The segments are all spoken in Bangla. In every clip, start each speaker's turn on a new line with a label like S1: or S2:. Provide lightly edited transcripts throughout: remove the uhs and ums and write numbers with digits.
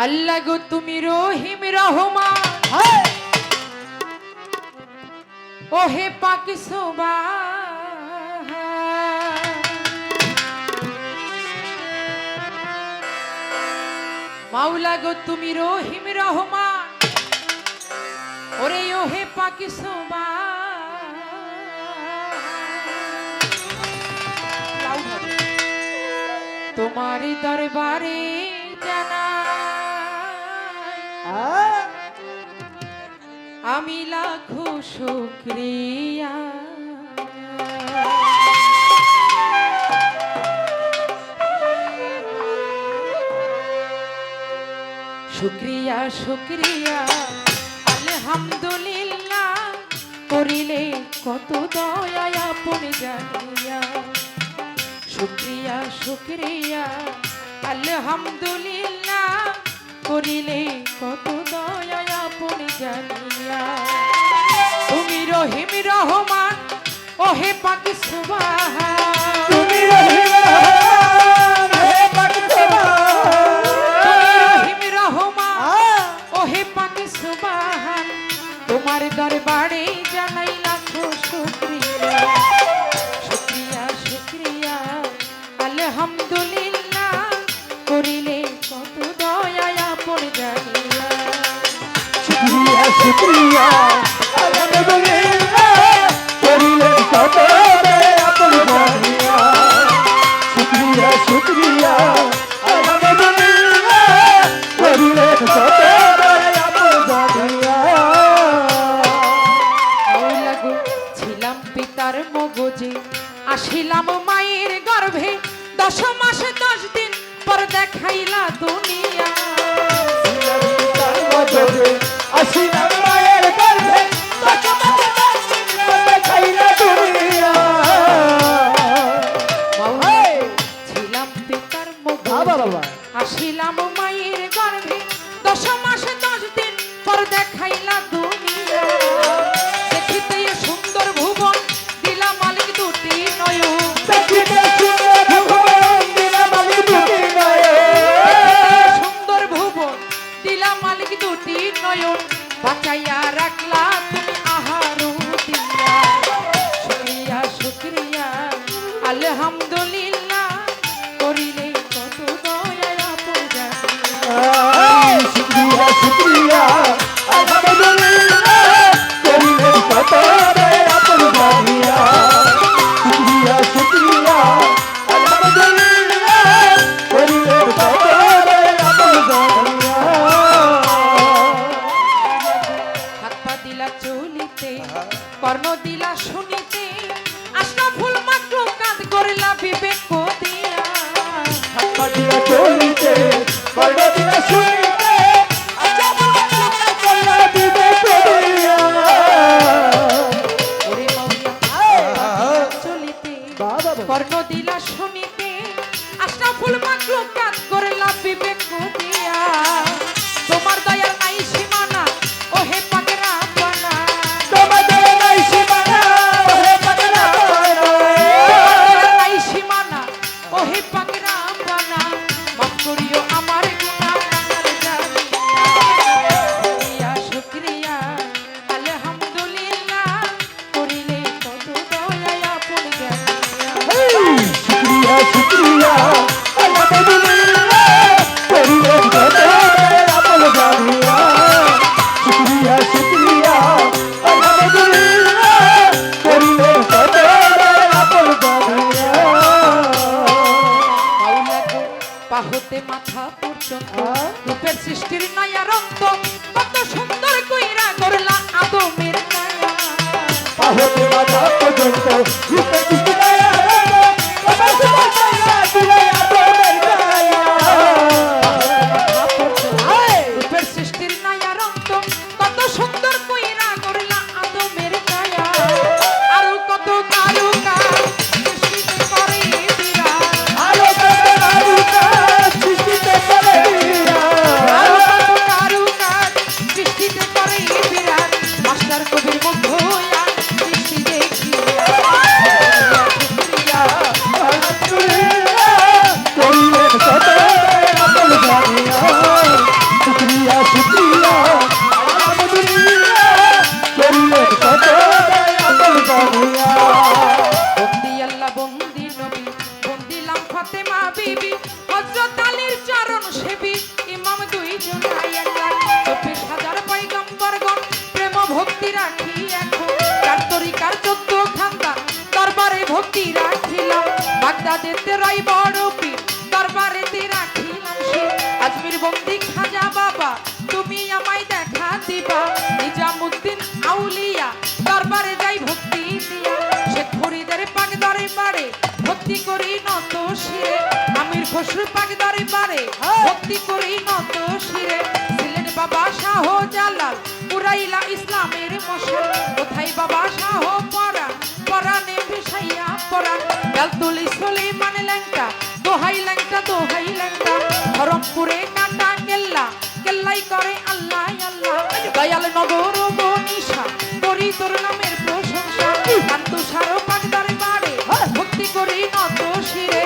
S1: আল্লাহ গো তুমি রহিম রহমান ও হে পাক সুবহান মাওলা গো তুমি রহিম রহমান ওরে ও হে পাক সুবহান তোমার দরবারে আমি লাখো শুকরিয়া শুকরিয়া শুকরিয়া আলহামদুলিল্লাহ করিলে কত দয়া আপন জানিয়া শুকরিয়া শুকরিয়া আলহামদুলিল্লাহ করিলে কত দয়া আপন জানিয়া তুমি রহিম রহমান ও হে পাক সুবহান
S2: তুমি রহিম রহমান হে পাক সুবহান
S1: রহিম রহমান ও হে পাক সুবহান তোমার দরবারে জানাই লাখো শুকরিয়া শুকরিয়া শুকরিয়া আলহামদুলিল্লাহ করিলে কত দয়া আপন জানিয়া
S2: শুকরিয়া শুকরিয়া আলহামদুলিল্লাহ করিলে কত দয়া আপন জানিয়া শুকরিয়া শুকরিয়া আলহামদুলিল্লাহ করিলে কত দয়া আপন জানিয়া
S1: মাওলা গো ছিলাম পিতার মগজে আসিলাম মায়ের গর্ভে 10 মাস 10 দিন পর দেখাইলা দুনিয়া
S2: আসিলাম মায়ের গর্ভে দেখাইলা দুনিয়া
S1: মাওলা ছিলাম পিতার মগজে আসিলাম মায়ের গর্ভে 10 মাস 10 দিন পর দেখাইলা দুনিয়া দেখিতে সুন্দর ভুবন দিলা মালিক দুটি নয়ন
S2: দেখিতে সুন্দর ভুবন দিলা মালিক দুটি নয়ন
S1: সুন্দর ভুবন দিলা মালিক দুটি নয়ন বাঁচাইয়া রাখলা তুমি আহারু দিয়া শুকরিয়া শুকরিয়া আলহামদুলিল্লাহ করিলে কত দয়া আপন জানিয়া
S2: শুকরিয়া শুকরিয়া আলহামদুলিল্লাহ করিলে কত দয়া আপন জানিয়া শুকরিয়া শুকরিয়া আলহামদুলিল্লাহ করিলে কত দয়া আপন জানিয়া
S1: হাত পা দিলা চলিতে কর্ণ দিলা শুনিতে আশরাফুল মাখলুকাত করলা বিবেক দিয়া
S2: হাতপাটিয়া চলিতে বড়দিনা শুনিতে আচ্ছা বলা দিবে করিয়া
S1: ওরে মাওলা চলিতে
S2: বাবা
S1: কর্ণ দিলা শুনিতে আশরাফুল মাখলুকাত করলা বিবেক দিয়া তোমার দয়ার নাই সীমানা ও হে পাক রাব্বানা
S2: তোমাদের নাই সীমানা হে পাগলা
S1: নাই সীমানা ও হে পাক রাব্বানা মাফ করিও আমার গুনাহ আমার জানিয়া শুকরিয়া আলহামদুলিল্লাহ করিলে কত দয়া আপন জানিয়া
S2: শুকরিয়া শুকরিয়া আলহামদুলিল্লাহ করিলে কত আপন জানিয়া শুকরিয়া শুকরিয়া আলহামদুলিল্লাহ করিলে কত আপন জানিয়া
S1: মাওলা গো পাহতে মাথা পর্যন্ত রূপের সৃষ্টির নয়া রক্ত কত সুন্দর কইরা করলা আদমের কায়া
S2: পাহতে মাথা পর্যন্ত রূপে কৃষ্ণ বাবা সুবহানাল্লাহ দিলে আপনের গায়া
S1: রূপের সৃষ্টির নয়া রক্ত কত সুন্দর কইরা করলা আদমের কায়া আর কত কারুকাজ সৃষ্টিতে করে বিরাট
S2: আলো কত সৃষ্টিতে করে
S1: আর কত কারুকাজ সৃষ্টিতে করে বিরাট মাস্টার কবির মুগ্ধ হইয়া সৃষ্টি দেখিয়া বাগদাদেতে রয় বড় পীর দরবারেতে রাখিলাম শির আজমির বন্দি খাজা বাবা তুমি আমায় দেখা দিবা নিজামুদ্দিন আউলিয়া দরবারে যাই ভক্তি দিয়া শেখ ফরিদের পাক দরবারে ভক্তি করি নত শিরে আমির খসরু পাক দরবারে ভক্তি করি নত শিরে সিলেট বাবা শাহ জালাল পুরাইলা ইসলামের মশাল কোথায় বাবা শাহ পরাণ পরাণে বিষাইয়া পরাণ বেলতুলি সুলেমান ল্যাংটা দোহাই ল্যাংটা ধরমপুরে কাটা কেল্লা কেল্লাই করে আল্লাহ আল্লাহ দয়াল নগর বনিশা করি তোর নামের প্রশংসা কান্তু সারো পাক দরবারে ভক্তি করি নত শিরে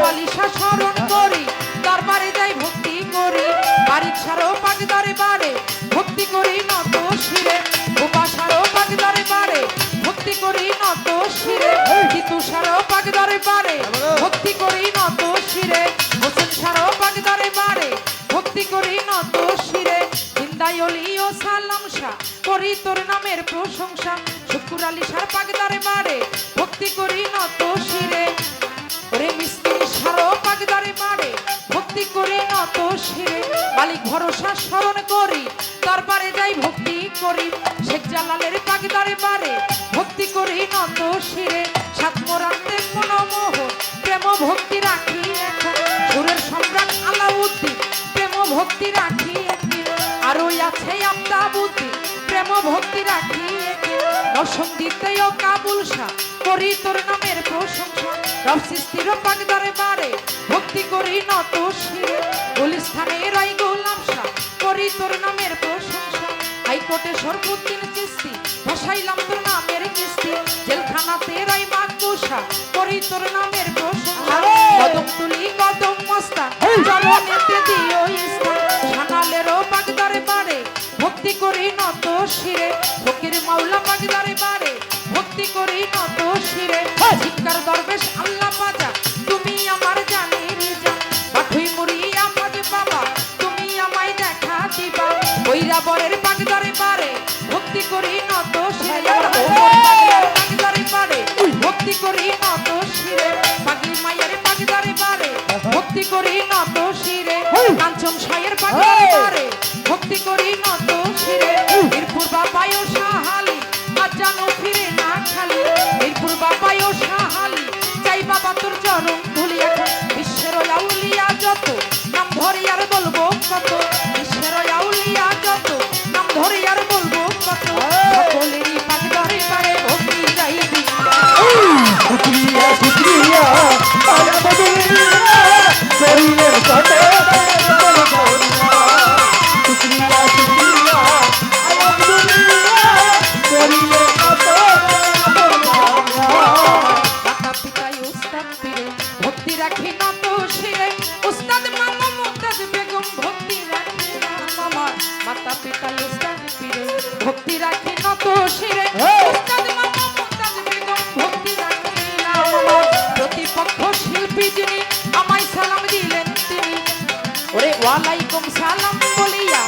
S1: বালিশা স্মরণ করি দরবারে যাই ভক্তি করি বারিক সারো পাক দরবারে ভক্তি করি নত শিরে গোপা সারো পাক দরবারে ভক্তি করি নত শিরে জিতু সারো পাক দরবারে ভক্তি করি নত শিরে হোসেন সারো পাক দরবারে ভক্তি করি নত শিরে জিন্দাই অলি ও সালাম শাহ করি তোর নামের প্রশংসা শুকুর আলী সার পাক দরবারে ভক্তি করি নত শিরে ওরে মিসকিন সারো পাক দরবারে ভক্তি করি নত শিরে মালিক ভরসা স্মরণ করি দরবারে যাই ভক্তি করি শেখ জালালের পাক দরবারে ভক্তি করি নত শিরে সাত মোরান্তে মনোমোহন প্রেম ভক্তি রাখি এখন সুরের সম্রাট আলাউদ্দিন প্রেম ভক্তি রাখি একদিন আরো আছে আফতাবুদ্দিন প্রেম ভক্তি রাখি একদিন নরসিংদীতেও কাবুল শাহ করি তোর নামের প্রশংসা রব সৃষ্টির পাক দরবারে ভক্তি করি নত শিরে গুলিস্তানে রয় গোলাম শাহ করি তোর নামের প্রশংসা হাইকোর্টে সরফুদ্দিন চিস্তি ভাসাইলাম তোর নামের কিস্তি জেলখানাতে রয় মাকুশা করি তোর নামের প্রশংসা কদম তুলি কদম মস্তান চরণেতে দিও ইস্তান সানালেরও পাক দরবারে ভক্তি করি নত শিরে ফকির মাওলা পাক দরবারে ভক্তি করি নত শিরে ঝিঙ্কার দরবেশ আল্লাহ বাজা তুমি আমার জানের জান পাঠুই মুড়ি আমার বাবা তুমি আমায় দেখা দিবা বৈরা বরের পাক দরবারে ভক্তি করি নত শিরে পাক দরবারে ভক্তি করি নত শিরে পাগলি মায়ের পাক দরবারে ভক্তি করি নত শিরে কাঞ্চন সায়ের পাক দরবারে ভক্তি করি নত শিরে মিরপুর বাবায়ও শাহালি আজ জানো ফিরে না খালি মিরপুর বাবায়ও শাহালি চাই বাবা তোর চরণ ধুলি এখন বিশ্বের আউলিয়া যত নাম ধরে আর বলবো কত বিশ্বের আউলিয়া যত নাম ধরে আর বলবো কত সকলেরই পাক দরবারে ভক্তি যাই
S2: শুক্রিয়া শুক্রিয়া আলহামদুলিল্লাহ শরীরের কটে শুক্রিয়া শুক্রিয়া আলহামদুলিল্লাহ শরীরের কটে
S1: মাতা পিতাই উস্তাদ পীরে ভক্তি রাখি নত শিরে উস্তাদ মামা মুমতাজ বেগম ভক্তি রাখি আমার মাতা পিতাই উস্তাদ পীরে ভক্তি রাখি নত শিরে উস্তাদ মামা মুমতাজ বেগম ভক্তি রাখি আমার প্রতিপক্ষ শিল্পী যিনি আমায় সালাম দিলেন তিনি ওরে ওয়ালাইকুম সালাম বলিয়া